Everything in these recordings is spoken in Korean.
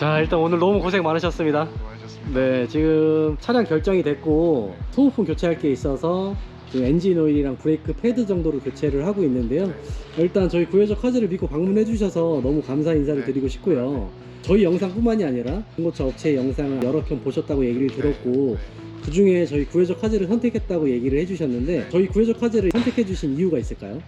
자, 일단 오늘 너무 고생 많으셨습니다. 수고하셨습니다. 네, 지금 차량 결정이 됐고 소모품 교체할 게 있어서 지금 엔진 오일이랑 브레이크 패드 정도로 교체를 하고 있는데요. 일단 저희 구해적 카즈를 믿고 방문해 주셔서 너무 감사 인사를 드리고 싶고요. 저희 영상뿐만이 아니라 중고차 업체 영상을 여러 편 보셨다고 얘기를 들었고 그 중에 저희 구해적 카즈를 선택했다고 얘기를 해주셨는데 저희 구해적 카즈를 선택해 주신 이유가 있을까요?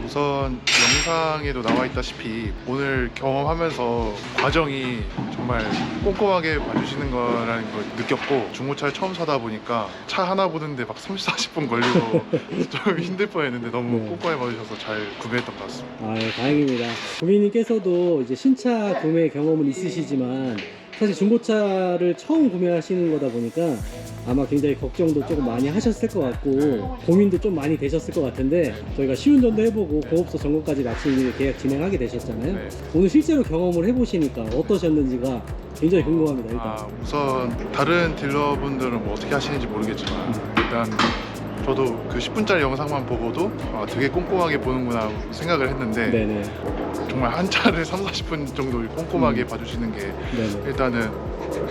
우선 영상에도 나와 있다시피 오늘 경험하면서 과정이 정말 꼼꼼하게 봐주시는 거라는 걸 느꼈고, 중고차를 처음 사다 보니까 차 하나 보는데 막 30, 40분 걸리고 좀 힘들 뻔했는데 너무 네. 꼼꼼하게 봐주셔서 잘 구매했던 것 같습니다. 아, 다행입니다. 고객님께서도 이제 신차 구매 경험은 있으시지만 사실 중고차를 처음 구매하시는 거다 보니까 아마 굉장히 걱정도 조금 많이 하셨을 것 같고 고민도 좀 많이 되셨을 것 같은데 저희가 시운전도 해보고 고업소 점검까지 마친 계약 진행하게 되셨잖아요. 네. 오늘 실제로 경험을 해보시니까 어떠셨는지가 굉장히 궁금합니다. 일단 우선 다른 딜러분들은 뭐 어떻게 하시는지 모르겠지만 일단 저도 그 10분짜리 영상만 보고도 되게 꼼꼼하게 보는구나 생각을 했는데 네네. 정말 한 차를 3, 40분 정도 꼼꼼하게 봐주시는 게 네네. 일단은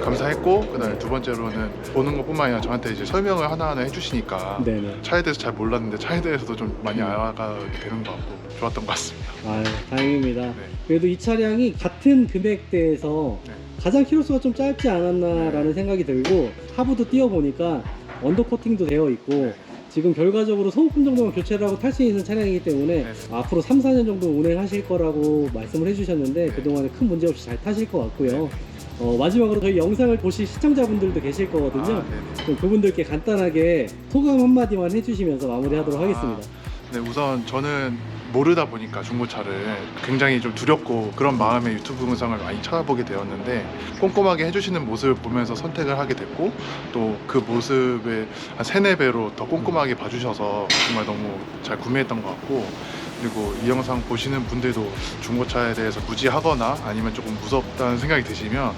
감사했고, 그다음에 두 번째로는 보는 것뿐만 아니라 저한테 이제 설명을 하나하나 해주시니까 네네. 차에 대해서 잘 몰랐는데 차에 대해서도 좀 많이 알아가게 되는 것 같고 좋았던 것 같습니다. 아유, 다행입니다. 네. 그래도 이 차량이 같은 금액대에서 네. 가장 키로수가 좀 짧지 않았나라는 생각이 들고 하부도 띄워보니까 언더코팅도 되어 있고 지금 결과적으로 소모품 정도만 교체를 하고 탈 수 있는 차량이기 때문에 네. 앞으로 3, 4년 정도 운행하실 거라고 말씀을 해주셨는데 네. 그동안에 큰 문제 없이 잘 타실 것 같고요. 마지막으로 저희 영상을 보실 시청자분들도 계실 거거든요. 네네. 좀 그분들께 간단하게 소감 한마디만 해주시면서 마무리하도록 하겠습니다. 네, 우선 저는 모르다 보니까 중고차를 굉장히 좀 두렵고 그런 마음에 유튜브 영상을 많이 찾아보게 되었는데 꼼꼼하게 해주시는 모습을 보면서 선택을 하게 됐고 또 그 모습에 한 3, 4배로 더 꼼꼼하게 봐주셔서 정말 너무 잘 구매했던 것 같고, 그리고 이 영상 보시는 분들도 중고차에 대해서 무지하거나 아니면 조금 무섭다는 생각이 드시면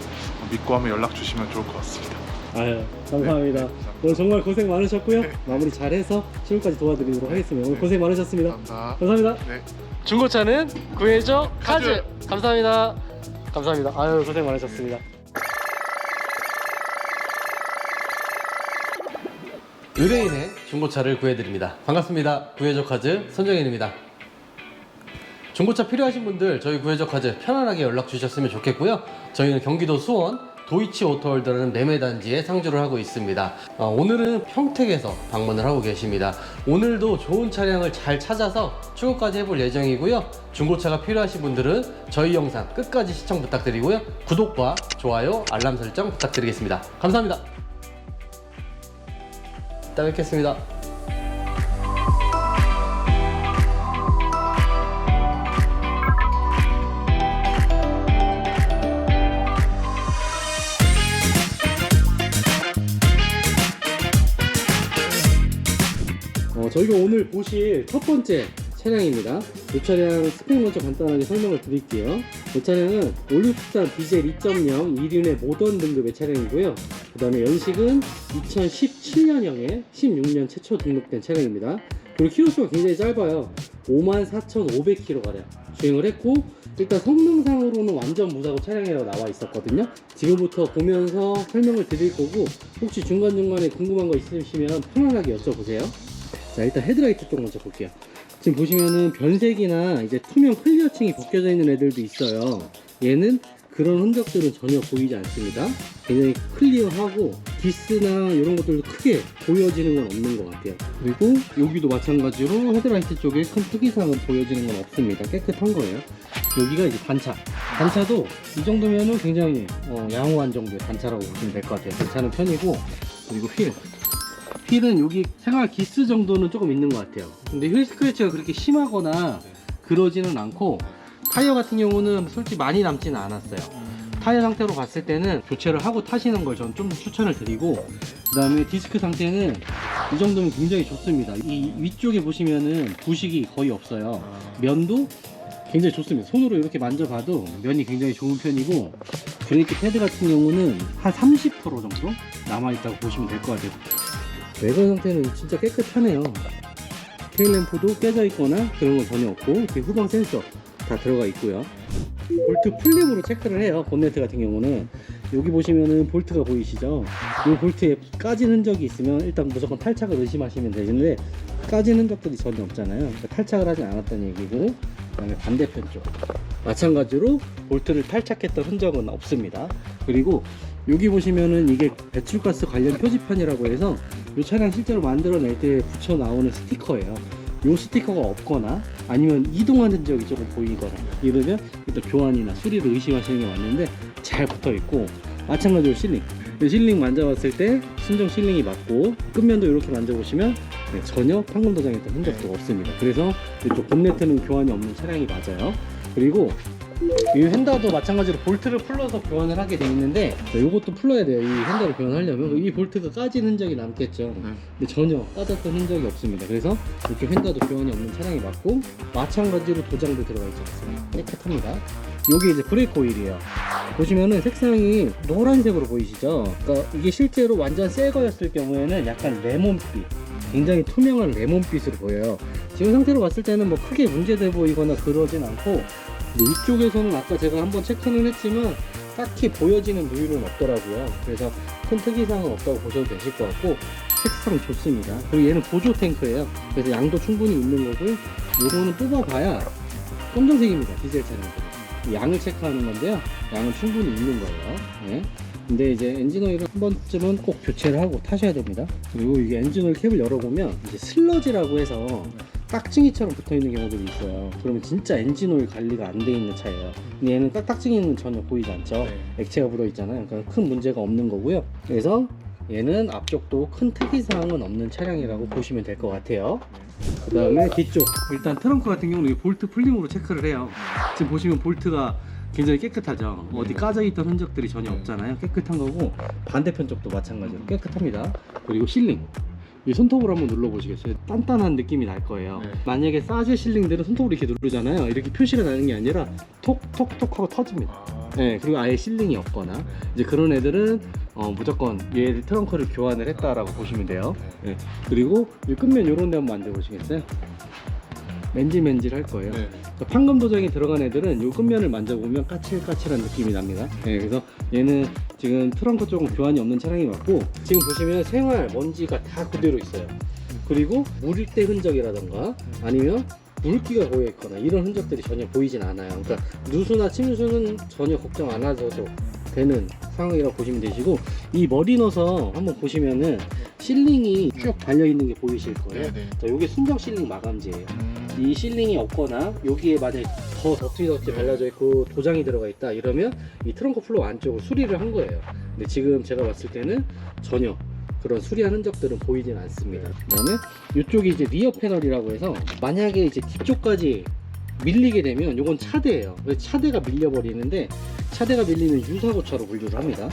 믿고 한번 연락 주시면 좋을 것 같습니다. 아유, 감사합니다. 네, 오늘 정말 고생 많으셨고요. 네. 마무리 잘해서 시험까지 도와드리도록 하겠습니다. 오늘 고생 많으셨습니다. 감사합니다. 감사합니다. 네. 중고차는 구해적 카즈. 카즈. 감사합니다. 감사합니다. 아유, 고생 많으셨습니다. 의뢰인의 중고차를 구해드립니다. 반갑습니다. 구해적 카즈 손정현입니다. 중고차 필요하신 분들 저희 구해적 카즈 편안하게 연락 주셨으면 좋겠고요. 저희는 경기도 수원 도이치 오토월드라는 매매단지에 상주를 하고 있습니다. 오늘은 평택에서 방문을 하고 계십니다. 오늘도 좋은 차량을 잘 찾아서 출고까지 해볼 예정이고요. 중고차가 필요하신 분들은 저희 영상 끝까지 시청 부탁드리고요. 구독과 좋아요, 알람 설정 부탁드리겠습니다. 감사합니다. 이따 뵙겠습니다. 저희가 오늘 보실 첫 번째 차량입니다. 이 차량 스펙 먼저 간단하게 설명을 드릴게요. 이 차량은 올류투싼 디젤 2.0 1륜의 모던 등급의 차량이고요. 그 다음에 연식은 2017년형에 16년 최초 등록된 차량입니다. 그리고 키로수가 굉장히 짧아요. 54,500km가량 주행을 했고, 일단 성능상으로는 완전 무사고 차량이라고 나와 있었거든요. 지금부터 보면서 설명을 드릴 거고, 혹시 중간중간에 궁금한 거 있으시면 편안하게 여쭤보세요. 자, 일단 헤드라이트 쪽 먼저 볼게요. 지금 보시면은 변색이나 이제 투명 클리어층이 벗겨져 있는 애들도 있어요. 얘는 그런 흔적들은 전혀 보이지 않습니다. 굉장히 클리어하고 기스나 이런 것들도 크게 보여지는 건 없는 것 같아요. 그리고 여기도 마찬가지로 헤드라이트 쪽에 큰 특이사항은 보여지는 건 없습니다. 깨끗한 거예요. 여기가 이제 단차. 단차도 이 정도면은 굉장히 양호한 정도의 단차라고 보시면 될 것 같아요. 괜찮은 편이고, 그리고 휠은 여기 생활 기스 정도는 조금 있는 것 같아요. 근데 휠 스크래치가 그렇게 심하거나 그러지는 않고, 타이어 같은 경우는 솔직히 많이 남지는 않았어요. 타이어 상태로 봤을 때는 교체를 하고 타시는 걸 저는 좀 추천을 드리고, 그 다음에 디스크 상태는 이 정도면 굉장히 좋습니다. 이 위쪽에 보시면은 부식이 거의 없어요. 면도 굉장히 좋습니다. 손으로 이렇게 만져봐도 면이 굉장히 좋은 편이고, 브레이크 패드 같은 경우는 한 30% 정도 남아있다고 보시면 될 것 같아요. 외관 상태는 진짜 깨끗하네요. 테일램프도 깨져 있거나 그런 건 전혀 없고, 이렇게 후방 센서 다 들어가 있고요. 볼트 풀림으로 체크를 해요. 본네트 같은 경우는 여기 보시면은 볼트가 보이시죠? 이 볼트에 까진 흔적이 있으면 일단 무조건 탈착을 의심하시면 되는데 까진 흔적들이 전혀 없잖아요. 그러니까 탈착을 하지 않았다는 얘기고, 그다음에 반대편 쪽 마찬가지로 볼트를 탈착했던 흔적은 없습니다. 그리고 여기 보시면은 이게 배출가스 관련 표지판이라고 해서 이 차량 실제로 만들어낼 때 붙여 나오는 스티커예요. 이 스티커가 없거나 아니면 이동한 흔적이 조금 보이거나 이러면 일단 교환이나 수리를 의심하시는 게 맞는데 잘 붙어 있고, 마찬가지로 실링, 이 실링 만져봤을 때 순정 실링이 맞고 끝면도 이렇게 만져보시면 전혀 판금 도장했던 흔적도 없습니다. 그래서 이쪽 본네트는 교환이 없는 차량이 맞아요. 그리고 이 핸다도 마찬가지로 볼트를 풀러서 교환을 하게 돼 있는데 이것도 풀러야 돼요. 이 핸다를 교환하려면 이 볼트가 까진 흔적이 남겠죠. 근데 전혀 까졌던 흔적이 없습니다. 그래서 이쪽 핸다도 교환이 없는 차량이 맞고, 마찬가지로 도장도 들어가 있지 않습니다. 깨끗합니다. 여기 이제 브레이크 오일이에요. 보시면은 색상이 노란색으로 보이시죠? 그러니까 이게 실제로 완전 새 거였을 경우에는 약간 레몬빛, 굉장히 투명한 레몬빛으로 보여요. 지금 상태로 봤을 때는 뭐 크게 문제돼 보이거나 그러진 않고, 위쪽에서는 아까 제가 한번 체크는 했지만 딱히 보여지는 누유는 없더라고요. 그래서 큰 특이사항은 없다고 보셔도 되실 것 같고, 색상 좋습니다. 그리고 얘는 보조 탱크예요. 그래서 양도 충분히 있는 거고, 요거는 뽑아봐야 검정색입니다. 디젤 차량들 양을 체크하는 건데요, 양은 충분히 있는 거예요. 네. 근데 이제 엔진오일은 한 번쯤은 꼭 교체를 하고 타셔야 됩니다. 그리고 이게 엔진오일 캡을 열어보면 이제 슬러지라고 해서 깍쟁이처럼 붙어있는 경우들이 있어요. 그러면 진짜 엔진오일 관리가 안 돼 있는 차예요. 근데 얘는 깍쟁이는 전혀 보이지 않죠. 네. 액체가 묻어있잖아요. 그러니까 큰 문제가 없는 거고요. 그래서 얘는 앞쪽도 큰 특이사항은 없는 차량이라고 보시면 될 것 같아요. 그 다음에 뒤쪽, 일단 트렁크 같은 경우는 이 볼트 풀림으로 체크를 해요. 지금 보시면 볼트가 굉장히 깨끗하죠. 어디 까져있던 흔적들이 전혀 없잖아요. 깨끗한 거고, 반대편 쪽도 마찬가지로 깨끗합니다. 그리고 실링, 이 손톱으로 한번 눌러보시겠어요? 단단한 느낌이 날 거예요. 만약에 싸제 실링들은 손톱으로 이렇게 누르잖아요. 이렇게 표시가 나는 게 아니라 톡톡톡 하고 터집니다. 네, 그리고 아예 실링이 없거나 이제 그런 애들은 무조건 얘 트렁크를 교환을 했다라고 보시면 돼요. 네. 그리고 이 끝면 요런 데 한번 만져보시겠어요? 맨질맨질 할 거예요. 판금 도장이 들어간 애들은 요 끝면을 만져보면 까칠까칠한 느낌이 납니다. 네, 그래서 얘는 지금 트렁크 쪽은 교환이 없는 차량이 맞고, 지금 보시면 생활 먼지가 다 그대로 있어요. 그리고 물때 흔적이라던가 아니면 물기가 고여 있거나 이런 흔적들이 전혀 보이진 않아요. 그러니까 누수나 침수는 전혀 걱정 안 하셔도 되는 상황이라고 보시면 되시고, 이 머리 넣어서 한번 보시면은 실링이 쭉 달려 있는 게 보이실 거예요. 자, 요게 순정 실링 마감재예요. 이 실링이 없거나 여기에 만약에 더 더티 발라져 있고 도장이 들어가 있다 이러면 이 트렁크 플로어 안쪽을 수리를 한 거예요. 근데 지금 제가 봤을 때는 전혀 그런 수리한 흔적들은 보이진 않습니다. 그 다음에 이쪽이 이제 리어 패널이라고 해서 만약에 이제 뒤쪽까지 밀리게 되면 이건 차대예요. 차대가 밀려버리는데, 차대가 밀리면 유사고차로 분류를 합니다.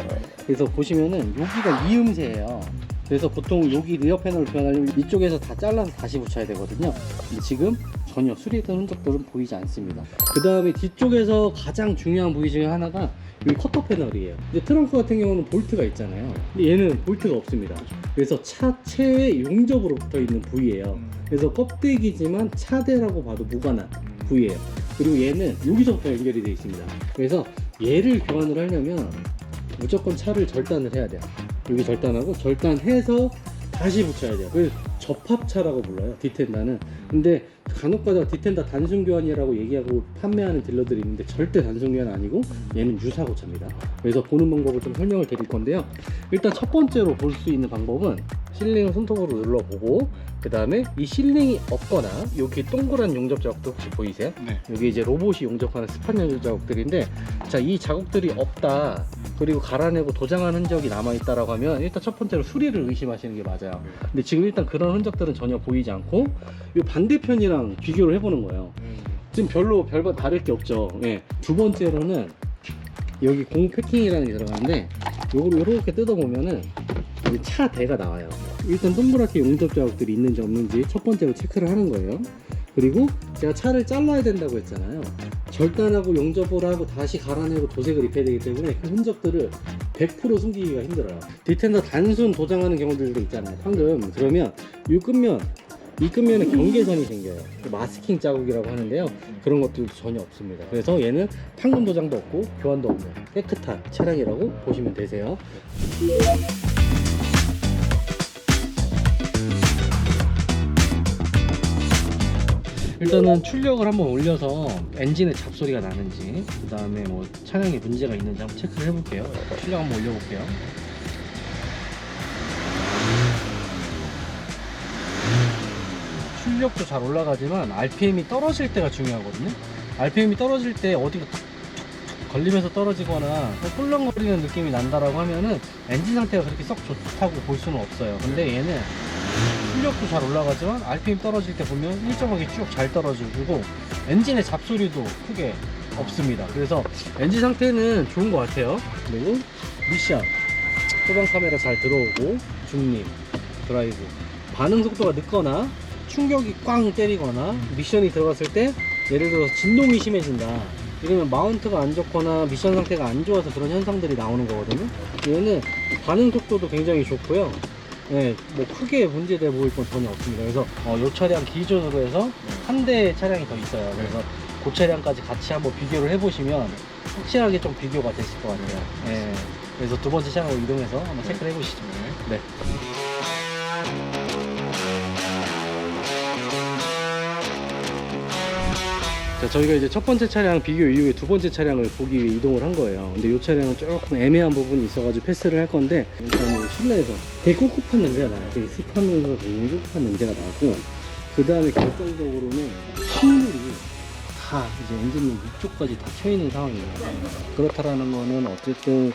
그래서 보시면은 여기가 이음새예요. 그래서 보통 여기 리어 패널을 교환하려면 이쪽에서 다 잘라서 다시 붙여야 되거든요. 근데 지금 전혀 수리했던 흔적들은 보이지 않습니다. 그 다음에 뒤쪽에서 가장 중요한 부위 중에 하나가 이 커터 패널이에요. 이제 트렁크 같은 경우는 볼트가 있잖아요. 근데 얘는 볼트가 없습니다. 그래서 차체에 용접으로 붙어 있는 부위예요. 그래서 껍데기지만 차대라고 봐도 무관한 부위예요. 그리고 얘는 여기서부터 연결이 되어 있습니다. 그래서 얘를 교환을 하려면 무조건 차를 절단을 해야 돼요. 여기 절단하고 절단해서 다시 붙여야 돼요. 그래서 접합차라고 불러요, 디텐다는. 근데 간혹가다 디텐다 단순 교환이라고 얘기하고 판매하는 딜러들이 있는데 절대 단순 교환 아니고 얘는 유사고차입니다. 그래서 보는 방법을 좀 설명을 드릴 건데요. 일단 첫 번째로 볼 수 있는 방법은 실링을 손톱으로 눌러보고, 그 다음에 이 실링이 없거나 여기 동그란 용접 자국도 혹시 보이세요? 네. 여기 이제 로봇이 용접하는 스판 용접 자국들인데, 자, 이 자국들이 없다, 그리고 갈아내고 도장한 흔적이 남아있다라고 하면 일단 첫 번째로 수리를 의심하시는 게 맞아요. 근데 지금 일단 그런 흔적들은 전혀 보이지 않고, 이 반대편이랑 비교를 해보는 거예요. 지금 별반 다를 게 없죠. 네. 두 번째로는 여기 공 패킹이라는 게 들어가는데, 요거를 이렇게 뜯어보면은 여기 차대가 나와요. 일단 동그랗게 용접 자국들이 있는지 없는지 첫 번째로 체크를 하는 거예요. 그리고 제가 차를 잘라야 된다고 했잖아요. 절단하고 용접을 하고 다시 갈아내고 도색을 입혀야 되기 때문에 그 흔적들을 100% 숨기기가 힘들어요. 디텐더 단순 도장하는 경우들도 있잖아요, 방금. 그러면 이 끝면 입금면에 경계선이 생겨요. 마스킹 자국이라고 하는데요. 그런 것들도 전혀 없습니다. 그래서 얘는 판금 도장도 없고 교환도 없는 깨끗한 차량이라고 보시면 되세요. 일단은 출력을 한번 올려서 엔진의 잡소리가 나는지, 그 다음에 뭐 차량에 문제가 있는지 한번 체크를 해볼게요. 출력 한번 올려볼게요. 출력도 잘 올라가지만 RPM이 떨어질 때가 중요하거든요. RPM이 떨어질 때 어디가 툭툭툭 걸리면서 떨어지거나 꿀렁거리는 느낌이 난다라고 하면은 엔진 상태가 그렇게 썩 좋다고 볼 수는 없어요. 근데 얘는 출력도 잘 올라가지만 RPM 떨어질 때 보면 일정하게 쭉 잘 떨어지고 엔진의 잡소리도 크게 없습니다. 그래서 엔진 상태는 좋은 것 같아요. 그리고 미션 후방 카메라 잘 들어오고, 중립, 드라이브, 반응 속도가 늦거나 충격이 꽝 때리거나 미션이 들어갔을 때 예를 들어서 진동이 심해진다 이러면 마운트가 안 좋거나 미션 상태가 안 좋아서 그런 현상들이 나오는 거거든요. 얘는 반응 속도도 굉장히 좋고요. 네, 뭐 크게 문제돼 보일 건 전혀 없습니다. 그래서 이 차량 기준으로 해서 한 대 차량이 더 있어요. 그래서 그 차량까지 같이 한번 비교를 해보시면 확실하게 좀 비교가 되실 것 같아요. 네, 그래서 두 번째 차량으로 이동해서 한번 체크를 해보시죠. 네. 자, 저희가 이제 첫 번째 차량 비교 이후에 두 번째 차량을 보기 위해 이동을 한 거예요. 근데 이 차량은 조금 애매한 부분이 있어가지고 패스를 할 건데, 일단 실내에서 되게 꿉꿉한 냄새가 나요. 되게 습하면서 되게 꿉꿉한 냄새가 나고, 그 다음에 결정적으로는 식물이 다 이제 엔진룸 위쪽까지 다 켜있는 상황이에요. 그렇다라는 거는 어쨌든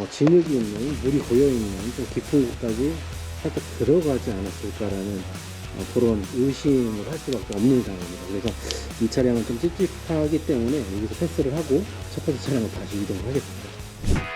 진흙이 있는, 물이 고여있는 좀 깊은 곳까지 살짝 들어가지 않았을까라는 그런 의심을 할 수밖에 없는 상황입니다. 그래서 이 차량은 좀 찝찝하기 때문에 여기서 패스를 하고 첫 번째 차량을 다시 이동을 하겠습니다.